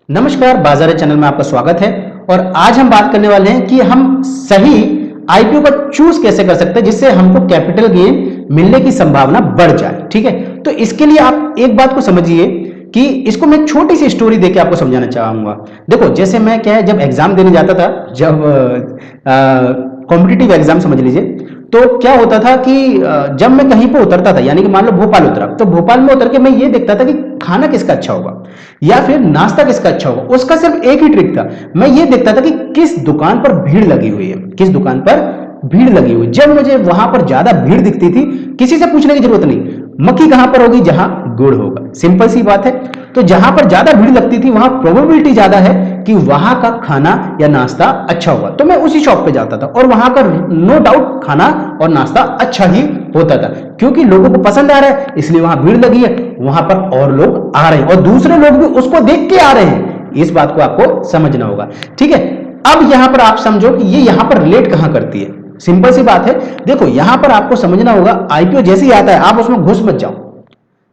नमस्कार, बाजार चैनल में आपका स्वागत है। और आज हम बात करने वाले हैं कि हम सही आईपीओ का चूज कैसे कर सकते हैं जिससे हमको कैपिटल गेन मिलने की संभावना बढ़ जाए। ठीक है, तो इसके लिए आप एक बात को समझिए कि इसको मैं छोटी सी स्टोरी देके आपको समझाना चाहूंगा। देखो, जैसे मैं क्या है, जब एग्जाम देने जाता था, जब कॉम्पिटिटिव एग्जाम समझ लीजिए, तो क्या होता था कि जब मैं कहीं पर उतरता था, यानी कि मान लो भोपाल उतरा, तो भोपाल में उतर के मैं ये देखता था कि खाना किसका अच्छा होगा या फिर नाश्ता किसका अच्छा होगा। उसका सिर्फ एक ही ट्रिक था, मैं ये देखता था कि किस दुकान पर भीड़ लगी हुई है, किस दुकान पर भीड़ लगी हुई। जब मुझे वहां पर ज्यादा भीड़ दिखती थी, किसी से पूछने की जरूरत नहीं, मक्खी कहां पर होगी, जहां गुड़ होगा। सिंपल सी बात है। तो जहां पर ज्यादा भीड़ लगती थी वहां प्रोबेबिलिटी ज्यादा है कि वहां का खाना या नाश्ता अच्छा होगा, तो मैं उसी शॉप पे जाता था और वहां का नो डाउट खाना और नाश्ता अच्छा ही होता था, क्योंकि लोगों को पसंद आ रहा है, इसलिए वहां भीड़ लगी है, वहां पर और लोग आ रहे हैं और दूसरे लोग भी उसको देख के आ रहे हैं। इस बात को आपको समझना होगा। ठीक है, अब यहां पर आप समझो कि ये यहां पर रिलेट कहां करती है। सिंपल सी बात है। देखो, यहां पर आपको समझना होगा, आईपीओ जैसे ही आता है आप उसमें घुस मत जाओ।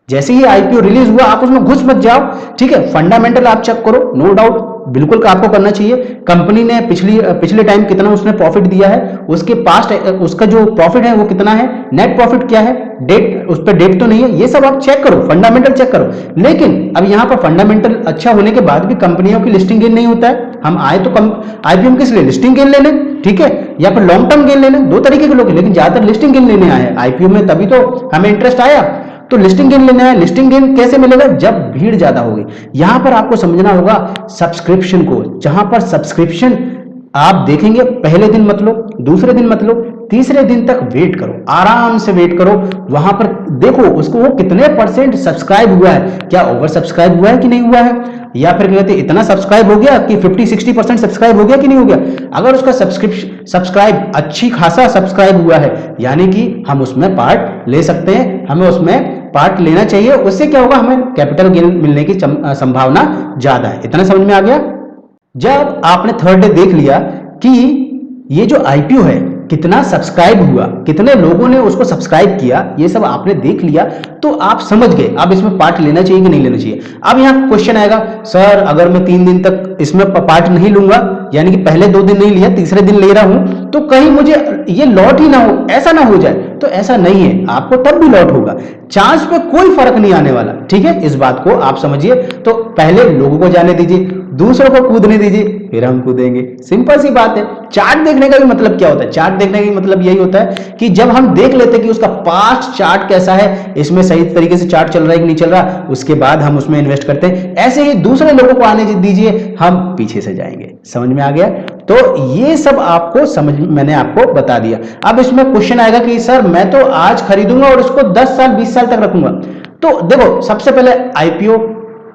जैसे ही आईपीओ रिलीज हुआ आप उसमें घुस मत जाओ। ठीक है, फंडामेंटल आप चेक करो, नो डाउट बिल्कुल का आपको करना चाहिए। कंपनी ने पिछले टाइम कितना उसने प्रॉफिट दिया है, उसके पास्ट उसका जो प्रॉफिट है वो कितना है, नेट प्रॉफिट क्या है, डेट उस पर डेट तो नहीं है, ये सब आप चेक करो, फंडामेंटल चेक करो। लेकिन अब यहां पर फंडामेंटल अच्छा होने के बाद भी कंपनियों की लिस्टिंग गेन नहीं होता है। हम आए तो आईपीओ में किस लिए, लिस्टिंग गेन लेने, ठीक है, या फिर लॉन्ग टर्म गेन लेने, दो तरीके के लोग हैं, लेकिन ज्यादातर लिस्टिंग गेन लेने आए हैं आईपीओ में, तभी तो हमें इंटरेस्ट आया। तो लिस्टिंग गेन लेना है। लिस्टिंग गेन कैसे मिलेगा, जब भीड़ ज्यादा होगी। यहां पर आपको समझना होगा सब्सक्रिप्शन को, जहां पर सब्सक्रिप्शन आप देखेंगे, पहले दिन मत लो, दूसरे दिन मत लो, तीसरे दिन तक वेट करो, आराम से वेट करो। वहां पर देखो उसको वो कितने परसेंट सब्सक्राइब हुआ है, क्या ओवर सब्सक्राइब हुआ है कि नहीं हुआ है, या फिर कहते हैं इतना सब्सक्राइब हो गया कि 50-60% सब्सक्राइब हो गया कि नहीं हो गया। अगर उसका सब्सक्राइब अच्छी खासा सब्सक्राइब हुआ है, यानी कि हम उसमें पार्ट ले सकते हैं, हमें उसमें पार्ट लेना चाहिए। उससे क्या होगा, हमें कैपिटल गेन मिलने की संभावना ज्यादा है। इतना समझ में आ गया। जब आपने थर्ड डे देख लिया कि ये जो आईपीओ है कितना सब्सक्राइब हुआ, कितने लोगों ने उसको सब्सक्राइब किया, ये सब आपने देख लिया, तो आप समझ गए अब इसमें पार्ट लेना चाहिए कि नहीं लेना चाहिए। अब यहां क्वेश्चन आएगा, सर अगर मैं 3 दिन तक इसमें पार्ट नहीं लूंगा, यानी कि पहले 2 दिन नहीं लिया, तीसरे दिन ले रहा हूं, तो कहीं मुझे ये लॉट ही ना हो, ऐसा ना हो जाए। तो ऐसा नहीं है, आपको तब भी लॉट होगा, चांस पे कोई फर्क नहीं आने वाला। ठीक है, इस बात को आप समझिए। तो पहले लोगों को जाने दीजिए, दूसरों को कूदने दीजिए, फिर हम कूदेंगे। सिंपल सी बात है। चार्ट देखने का भी मतलब क्या होता है, चार्ट देखने का मतलब यही होता है कि जब हम देख लेते हैं कि उसका पास्ट चार्ट कैसा है, इसमें सही तरीके से चार्ट चल रहा है कि नहीं चल रहा, उसके बाद हम उसमें इन्वेस्ट करते हैं। ऐसे ही दूसरे लोगों को आने दीजिए, हम पीछे से जाएंगे। समझ में आ गया। तो ये सब आपको मैंने आपको बता दिया। अब इसमें क्वेश्चन आएगा कि सर मैं तो आज खरीदूंगा और इसको 10 साल 20 साल तक रखूंगा। तो देखो, सबसे पहले आईपीओ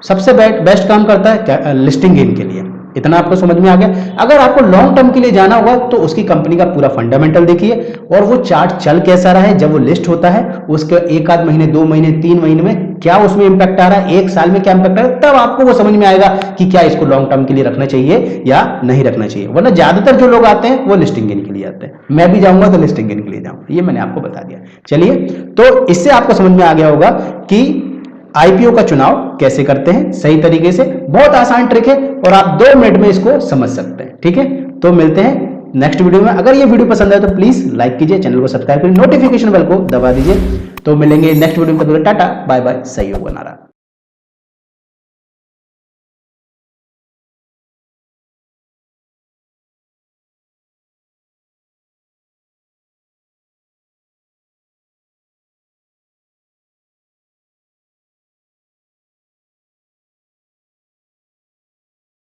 सबसे बेस्ट काम करता है लिस्टिंग गेन के लिए। इतना आपको समझ में आ गया। अगर आपको लॉन्ग टर्म के लिए जाना होगा तो उसकी कंपनी का पूरा फंडामेंटल देखिए और वो चार्ट चल कैसा रहा है, जब वो लिस्ट होता है उसके 1 आध महीने, 2 महीने, 3 महीने में क्या उसमें इंपैक्ट आ रहा है, 1 साल में क्या इंपैक्ट आ रहा है, तब आपको वो समझ में आएगा कि क्या इसको लॉन्ग टर्म के लिए रखना चाहिए या नहीं रखना चाहिए। वरना ज्यादातर जो लोग आते हैं वो लिस्टिंग गेन के लिए आते हैं। मैं भी जाऊंगा तो लिस्टिंग गेन के लिए जाऊंगा, ये मैंने आपको बता दिया। चलिए, तो इससे आपको समझ में आ गया होगा कि आईपीओ का चुनाव कैसे करते हैं सही तरीके से। बहुत आसान ट्रिक है और आप 2 मिनट में इसको समझ सकते हैं। ठीक है, तो मिलते हैं नेक्स्ट वीडियो में। अगर ये वीडियो पसंद आए तो प्लीज लाइक कीजिए, चैनल को सब्सक्राइब करिए, नोटिफिकेशन बेल को दबा दीजिए। तो मिलेंगे नेक्स्ट वीडियो में। टाटा बाय बाय, सही होगा नारा।